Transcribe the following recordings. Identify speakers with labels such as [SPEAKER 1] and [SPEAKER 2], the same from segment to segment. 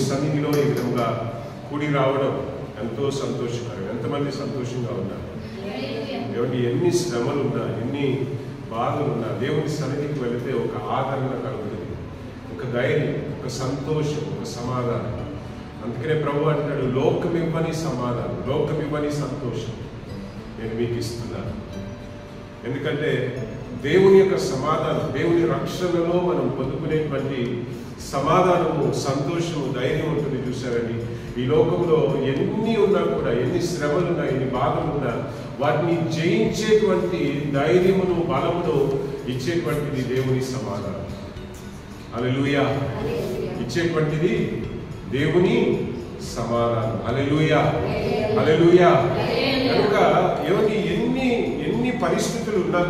[SPEAKER 1] సన్నిధిలో ఈ విధంగా కూడి రావడం ఎంతో సంతోషకరం. ఎంతమంది సంతోషంగా ఉన్నారు? ఏమంటే ఎన్ని శ్రమలున్నా, ఎన్ని బాధలున్నా దేవుని సన్నిధికి వెళితే ఒక ఆదరణ కలుగుతుంది, ఒక ధైర్యం, ఒక సంతోషం, ఒక సమాధానం. అందుకనే ప్రభు అంటాడు, లోకమివ్వని సమాధానం, లోకమివ్వని సంతోషం నేను మీకు ఇస్తున్నాను. ఎందుకంటే దేవుని యొక్క సమాధానం, దేవుని రక్షణలో మనం పొందుకునేటువంటి సమాధానము, సంతోషము, ధైర్యం ఉంటుంది. చూసారండి, ఈ లోకంలో ఎన్ని ఉన్నా కూడా, ఎన్ని శ్రమలున్నా, ఎన్ని బాధలున్నా వాటిని జయించేటువంటి ధైర్యమును, బలమును ఇచ్చేటువంటిది దేవుని సమాధానం. హల్లెలూయా. ఇచ్చేటువంటిది దేవుని సమాధానం. హల్లెలూయా, హల్లెలూయా. కనుక ఏమని ఎన్ని పరిస్థితులు ఉన్నా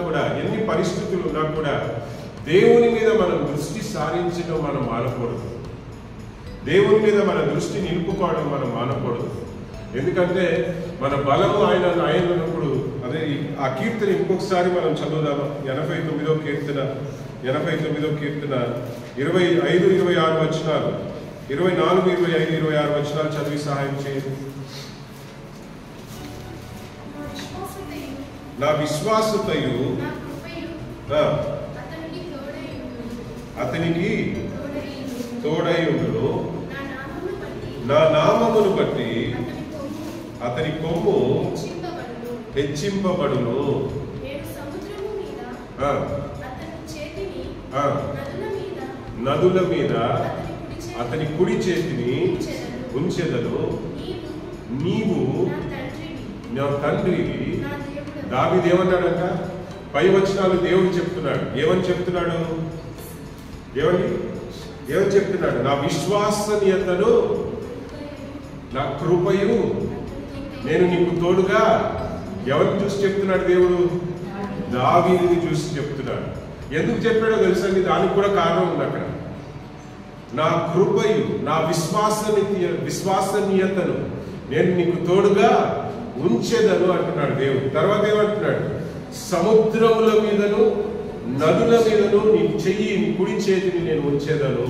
[SPEAKER 1] కూడా దేవుని మీద మనం దృష్టి సారించడం మనం మానకూడదు. దేవుని మీద మన దృష్టి నిలుపుకోవడం మనం మానకూడదు. ఎందుకంటే మన బలము ఆయనప్పుడు అదే ఆ కీర్తన ఇంకొకసారి మనం చదువుదాము. 89వ కీర్తన 25, 26 వచనాలు, 24, 25, 26 వచనాలు చదివి సహాయం చేయండి. నా విశ్వాసతయు అతనికి తోడైయుండును, నా నామమును బట్టి అతని కొమ్ము హెచ్చింపబడును. నదుల మీద అతని కుడి చేతిని ఉంచెదను. నీవు నా తండ్రివి. దావీదు ఏమన్నాడంట? పై వచనాలు దేవుడు చెప్తున్నాడు. ఏమని చెప్తున్నాడు? ఏమని చెప్తున్నాడు? నా విశ్వసనీయతను, నా కృపయు నేను నీకు తోడుగా. ఎవరిని చూసి చెప్తున్నాడు దేవుడు? దావీదుని చూసి చెప్తున్నాడు. ఎందుకు చెప్పాడో తెలుసండి? దానికి కూడా కారణం ఉంది అక్కడ. నా కృపయు, నా విశ్వసనీయతను నేను నీకు తోడుగా ఉంచెదను అంటున్నాడు దేవుడు. తర్వాత ఏమంటున్నాడు? సముద్రముల మీదను నదుల మీదను నీ కుడి చేతిని నేను ఉంచేదను.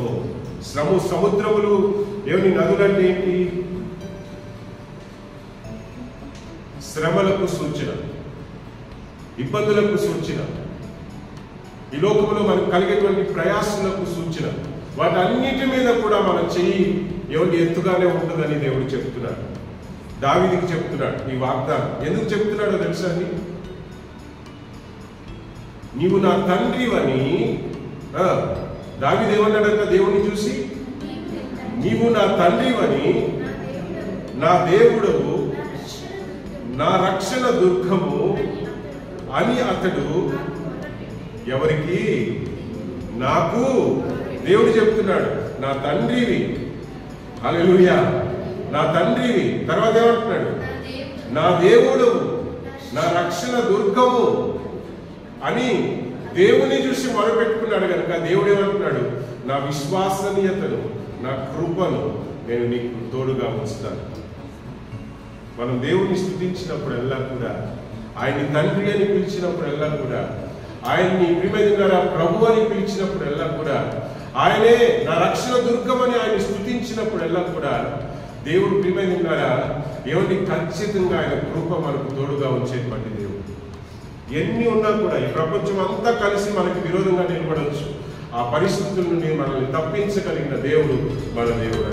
[SPEAKER 1] సముద్రములు ఏమి? నదులంటే ఏంటి? శ్రమలకు సూచన, ఇబ్బందులకు సూచన, ఈ లోకంలో మనకు కలిగేటువంటి ప్రయాసలకు సూచన. వాటన్నిటి మీద కూడా మన చెయ్యి ఎవరి ఎత్తుగానే ఉంటుందని దేవుడు చెప్తున్నాడు. దావీదుకి చెప్తున్నాడు ఈ వాగ్దానం. ఎందుకు చెప్తున్నాడో తెలుసా అండి? నీవు నా తండ్రివని. దావీదు ఏమన్నాడంట దేవుని చూసి? నీవు నా తండ్రివని, నా దేవుడవు, నా రక్షణ దుర్గము అని అతడు ఎవరికి? నాకు. దేవుడు చెప్తున్నాడు నా తండ్రివి. హల్లెలూయా, నా తండ్రివి. తర్వాత ఏమంటున్నాడు? నా దేవుడు, నా రక్షణ దుర్గము అని దేవుని చూసి మొరపెట్టుకున్నాడు కనుక దేవుడు ఏమంటున్నాడు? నా విశ్వసనీయతను, నా కృపను నేను నీకు తోడుగా ఉంచుతాను. మనం దేవుని స్తుతించినప్పుడల్లా కూడా, ఆయన్ని తండ్రి అని పిలిచినప్పుడల్లా కూడా, ఆయన్ని ప్రియమైన ప్రభు అని పిలిచినప్పుడల్లా కూడా, ఆయనే నా రక్షణ దుర్గమని ఆయన స్తుతించినప్పుడల్లా కూడా దేవుడు ప్రియమైన ఏమంటే ఖచ్చితంగా ఆయన కృప మనకు తోడుగా ఉంచేటువంటి దేవుడు. ఎన్ని ఉన్నా కూడా ఈ ప్రపంచం అంతా కలిసి మనకి విరోధంగా నిలబడవచ్చు. ఆ పరిస్థితుల నుండి మనల్ని తప్పించగలిగిన దేవుడు మన దేవుడు.